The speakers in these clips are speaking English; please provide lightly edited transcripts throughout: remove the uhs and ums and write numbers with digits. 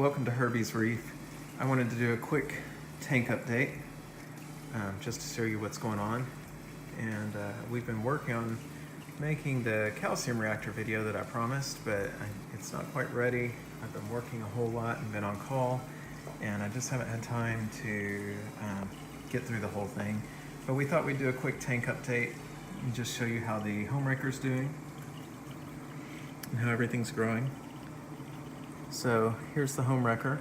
welcome to Herby's Reef. I wanted to do a quick tank update just to show you what's going on. And we've been working on making the calcium reactor video that I promised, but it's not quite ready. I've been working a whole lot and been on call, and I just haven't had time to get through the whole thing. But we thought we'd do a quick tank update and just show you how the home wrecker's doing and how everything's growing. So here's the home wrecker.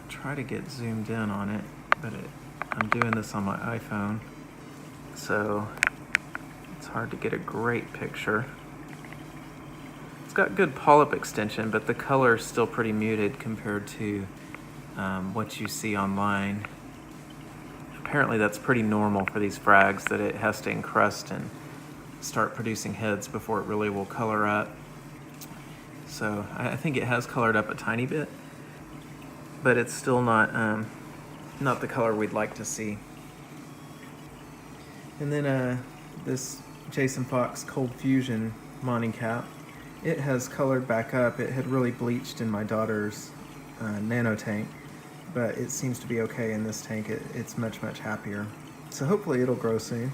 Try to get zoomed in on it, but I'm doing this on my iPhone, so it's hard to get a great picture. It's got good polyp extension, but the color is still pretty muted compared to what you see online. Apparently that's pretty normal for these frags, that it has to encrust and start producing heads before it really will color up. So I think it has colored up a tiny bit, but it's still not the color we'd like to see. And then this Jason Fox Cold Fusion mounting cap, it has colored back up. It had really bleached in my daughter's nano tank, but it seems to be okay in this tank. It's much happier. So hopefully it'll grow soon.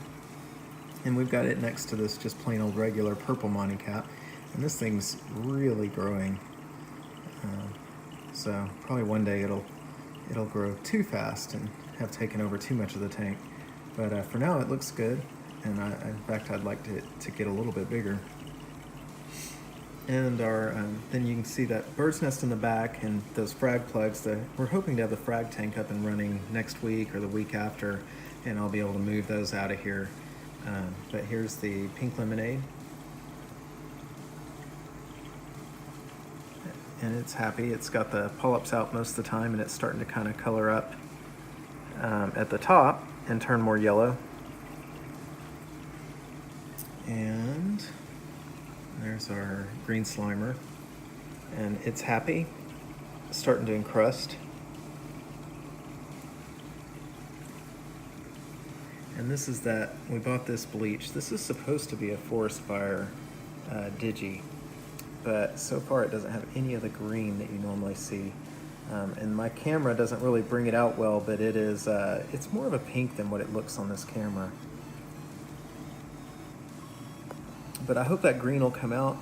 And we've got it next to this just plain old regular purple mounting cap. And this thing's really growing. So probably one day it'll grow too fast and have taken over too much of the tank. But for now it looks good. And in fact, I'd like to get a little bit bigger. And our then you can see that bird's nest in the back and those frag plugs. We're hoping to have the frag tank up and running next week or the week after, and I'll be able to move those out of here. But here's the pink lemonade. And it's happy. It's got the polyps out most of the time, and it's starting to kind of color up at the top and turn more yellow. And there's our green slimer, and it's happy, starting to encrust. And this is that, we bought this bleach. This is supposed to be a forest fire digi, but so far it doesn't have any of the green that you normally see. And my camera doesn't really bring it out well, but it's more of a pink than what it looks on this camera. But I hope that green will come out.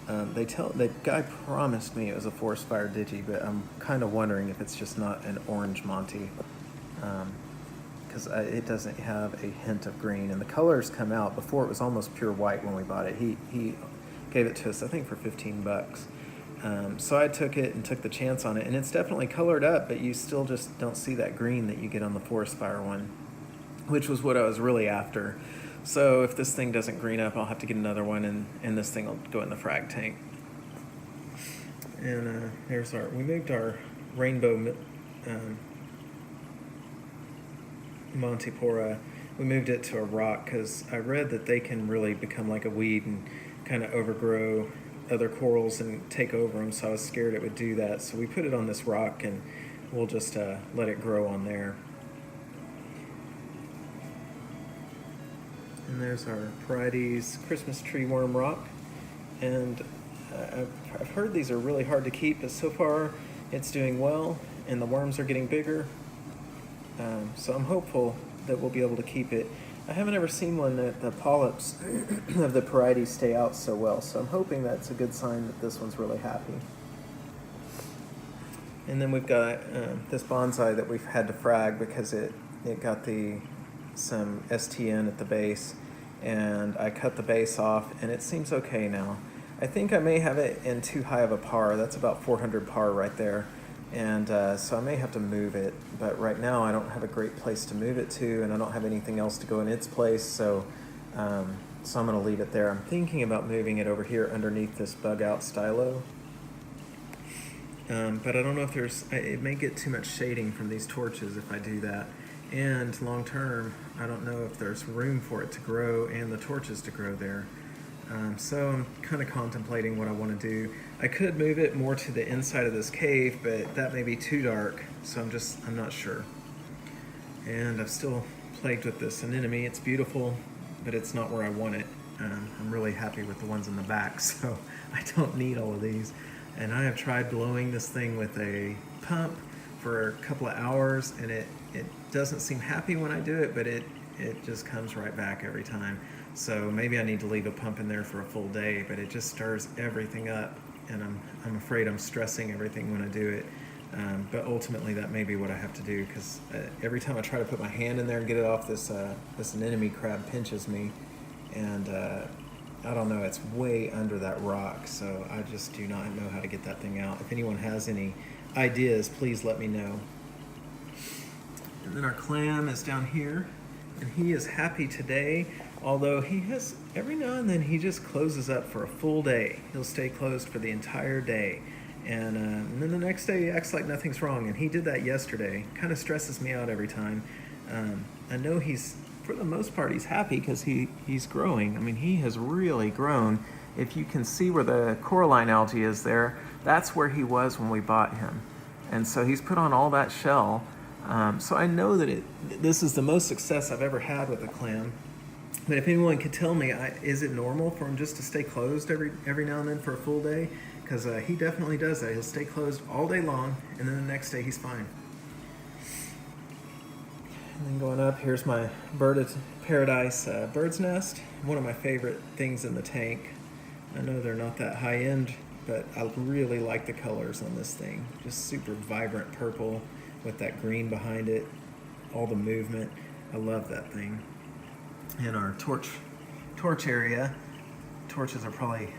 The guy promised me it was a forest fire digi, but I'm kind of wondering if it's just not an orange Monty, because it doesn't have a hint of green, and the colors come out. Before it was almost pure white when we bought it. He gave it to us, I think, for 15 bucks. So I took it and took the chance on it, and it's definitely colored up, but you still just don't see that green that you get on the forest fire one, which was what I was really after. So if this thing doesn't green up, I'll have to get another one, and this thing will go in the frag tank. And here's we moved our rainbow Montipora. We moved it to a rock because I read that they can really become like a weed and kind of overgrow other corals and take over them, so I was scared it would do that. So we put it on this rock, and we'll just let it grow on there. And there's our Porites Christmas tree worm rock. And I've heard these are really hard to keep, but so far it's doing well, and the worms are getting bigger. So I'm hopeful that we'll be able to keep it. I haven't ever seen one that the polyps of the Porites stay out so well, so I'm hoping that's a good sign that this one's really happy. And then we've got this bonsai that we've had to frag because it got some STN at the base, and I cut the base off, and it seems okay now. I think I may have it in too high of a par. That's about 400 par right there, and so I may have to move it, but right now I don't have a great place to move it to, and I don't have anything else to go in its place, so I'm going to leave it there. I'm thinking about moving it over here underneath this bug out stylo, but I don't know if it may get too much shading from these torches if I do that. And long term, I don't know if there's room for it to grow and the torches to grow there. So I'm kind of contemplating what I want to do. I could move it more to the inside of this cave, but that may be too dark, so I'm not sure. And I'm still plagued with this anemone. It's beautiful, but it's not where I want it. I'm really happy with the ones in the back, so I don't need all of these. And I have tried blowing this thing with a pump for a couple of hours, and it doesn't seem happy when I do it, but it just comes right back every time. So maybe I need to leave a pump in there for a full day, but it just stirs everything up, and I'm afraid I'm stressing everything when I do it. But ultimately that may be what I have to do, because every time I try to put my hand in there and get it off, this anemone crab pinches me, and I don't know, it's way under that rock, so I just do not know how to get that thing out. If anyone has any ideas, please let me know. And then our clam is down here, and he is happy today, although he has, every now and then he just closes up for a full day. He'll stay closed for the entire day. And then the next day he acts like nothing's wrong, and he did that yesterday. Kind of stresses me out every time. I know he's, for the most part, he's happy because he's growing. I mean, he has really grown. If you can see where the coralline algae is there, that's where he was when we bought him. And so he's put on all that shell. So I know that this is the most success I've ever had with a clam. But if anyone could tell me, is it normal for him just to stay closed every now and then for a full day? Because he definitely does that. He'll stay closed all day long, and then the next day he's fine. And then going up, here's my bird of paradise bird's nest. One of my favorite things in the tank. I know they're not that high end, but I really like the colors on this thing. Just super vibrant purple with that green behind it, all the movement. I love that thing. In our torch area, torches are probably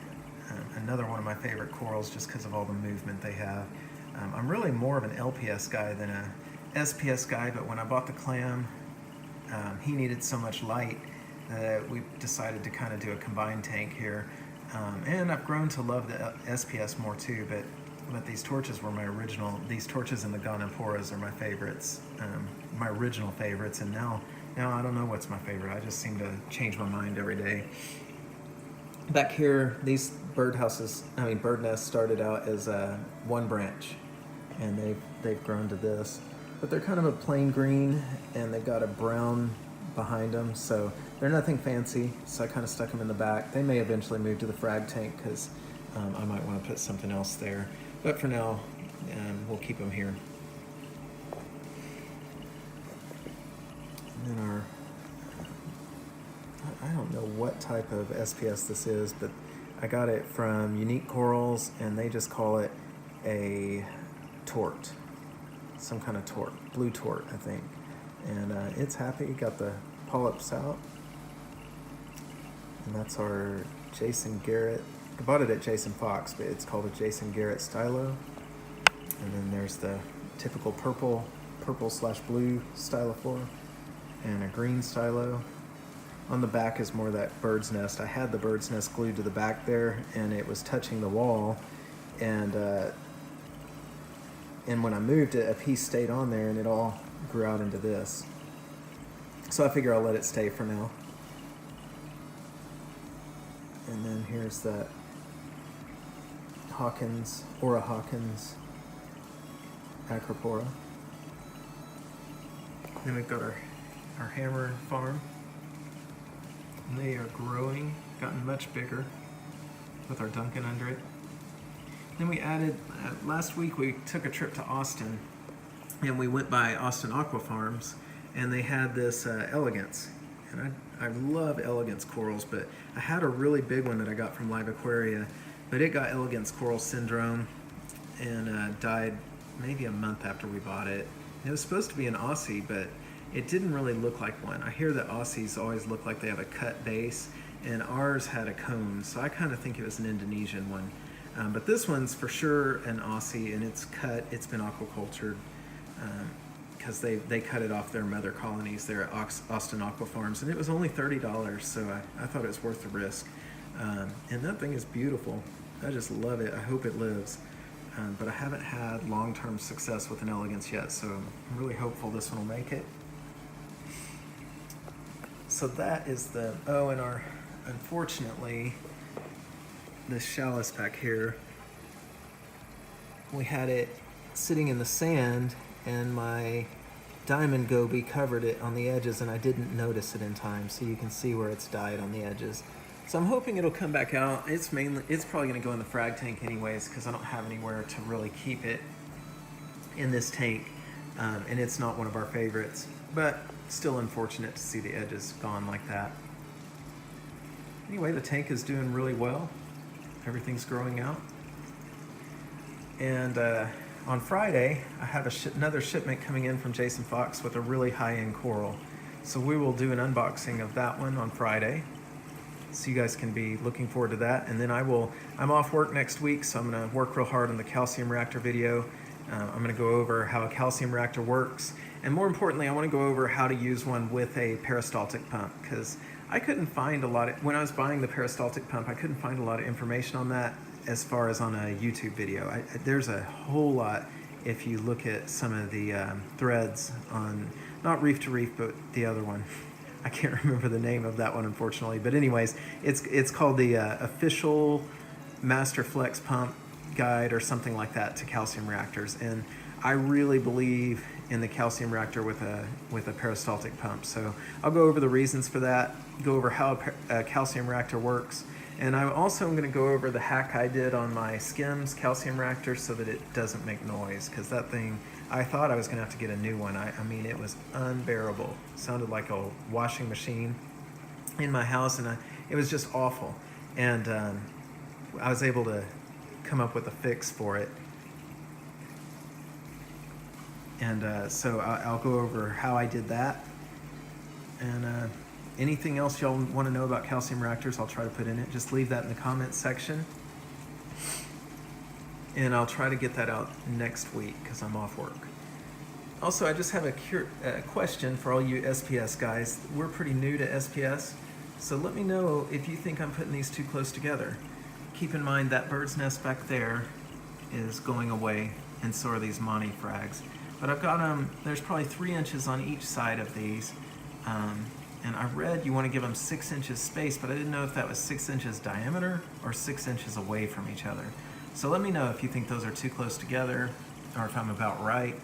another one of my favorite corals just because of all the movement they have. I'm really more of an LPS guy than a SPS guy, but when I bought the clam, he needed so much light that we decided to kind of do a combined tank here. And I've grown to love the SPS more too, but these torches were my original. These torches and the Gonaphoras are my favorites, my original favorites, and now I don't know what's my favorite. I just seem to change my mind every day. Back here, these bird nests started out as one branch, and they've grown to this. But they're kind of a plain green, and they've got a brown behind them, so they're nothing fancy. So I kind of stuck them in the back. They may eventually move to the frag tank because I might want to put something else there. But for now, we'll keep them here. And then I don't know what type of SPS this is, but I got it from Unique Corals, and they just call it a tort. Some kind of tort, blue tort, I think. And it's happy, got the polyps out. And that's our Jason Garrett. I bought it at Jason Fox, but it's called a Jason Garrett Stylo. And then there's the typical purple/blue Stylophora, and a green Stylo. On the back is more that bird's nest. I had the bird's nest glued to the back there, and it was touching the wall, and when I moved it, a piece stayed on there, and it all grew out into this. So I figure I'll let it stay for now. And then here's that Ora Hawkins Acropora. Then we've got our hammer farm. And they are growing, gotten much bigger with our Duncan under it. Then we added, last week we took a trip to Austin, and we went by Austin Aqua Farms, and they had this elegance. And I love elegance corals, but I had a really big one that I got from Live Aquaria, but it got elegance coral syndrome and died maybe a month after we bought it. It was supposed to be an Aussie, but it didn't really look like one. I hear that Aussies always look like they have a cut base, and ours had a cone, so I kind of think it was an Indonesian one. But this one's for sure an Aussie, and it's cut, it's been aquacultured, because they cut it off their mother colonies there at Austin Aqua Farms, and it was only $30, so I thought it was worth the risk. And that thing is beautiful. I just love it. I hope it lives. But I haven't had long-term success with an elegance yet, so I'm really hopeful this one will make it. So that is unfortunately, this chalice back here, we had it sitting in the sand, and my diamond goby covered it on the edges, and I didn't notice it in time, so you can see where it's died on the edges. So I'm hoping it'll come back out. It's probably gonna go in the frag tank anyways, because I don't have anywhere to really keep it in this tank. And it's not one of our favorites, but still unfortunate to see the edges gone like that. Anyway, the tank is doing really well. Everything's growing out. And on Friday, I have another shipment coming in from Jason Fox with a really high-end coral. So we will do an unboxing of that one on Friday. So you guys can be looking forward to that. And then I'm off work next week, so I'm gonna work real hard on the calcium reactor video. I'm gonna go over how a calcium reactor works. And more importantly, I wanna go over how to use one with a peristaltic pump, because I couldn't find when I was buying the peristaltic pump, I couldn't find a lot of information on that as far as on a YouTube video. There's a whole lot if you look at some of the threads on, not Reef to Reef, but the other one. I can't remember the name of that one, unfortunately. But anyways, it's called the Official Master Flex Pump Guide or something like that to calcium reactors. And I really believe in the calcium reactor with a peristaltic pump. So I'll go over the reasons for that, go over how a calcium reactor works. And I'm also going to go over the hack I did on my Skims calcium reactor so that it doesn't make noise, because that thing, I thought I was going to have to get a new one. I mean, it was unbearable. It sounded like a washing machine in my house, and it was just awful. And I was able to come up with a fix for it. And so I'll go over how I did that. And anything else y'all want to know about calcium reactors, I'll try to put in it. Just leave that in the comments section. And I'll try to get that out next week because I'm off work. Also, I just have a question for all you SPS guys. We're pretty new to SPS, so let me know if you think I'm putting these too close together. Keep in mind that bird's nest back there is going away, and so are these Monty frags. But I've got them, there's probably 3 inches on each side of these. And I read you want to give them 6 inches space, but I didn't know if that was 6 inches diameter or 6 inches away from each other. So let me know if you think those are too close together or if I'm about right.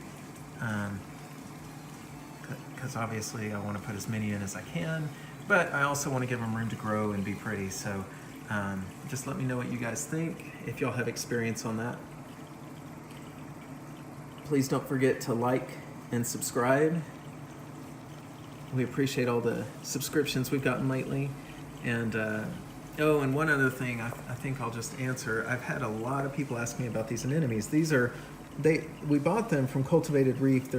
Because obviously I want to put as many in as I can, but I also want to give them room to grow and be pretty. So just let me know what you guys think, if y'all have experience on that. Please don't forget to like and subscribe. We appreciate all the subscriptions we've gotten lately. And oh, and one other thing I think I'll just answer. I've had a lot of people ask me about these anemones. We bought them from Cultivated Reef.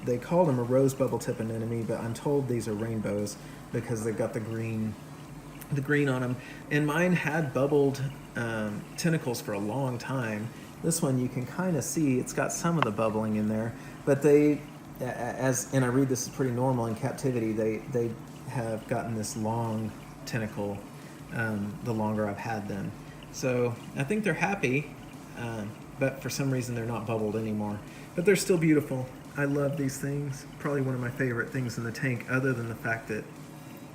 They called them a rose bubble tip anemone, but I'm told these are rainbows because they've got the green on them. And mine had bubbled tentacles for a long time. This one you can kind of see it's got some of the bubbling in there, but and I read this is pretty normal in captivity, they have gotten this long tentacle the longer I've had them. So I think they're happy, but for some reason they're not bubbled anymore. But they're still beautiful. I love these things. Probably one of my favorite things in the tank, other than the fact that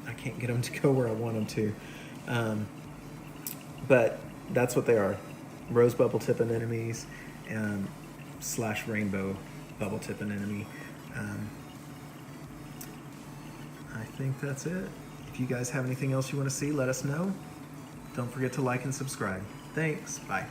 I can't get them to go where I want them to. But that's what they are. Rose bubble tip anemones / rainbow bubble tip anemone. I think that's it. If you guys have anything else you want to see, let us know. Don't forget to like and subscribe. Thanks. Bye.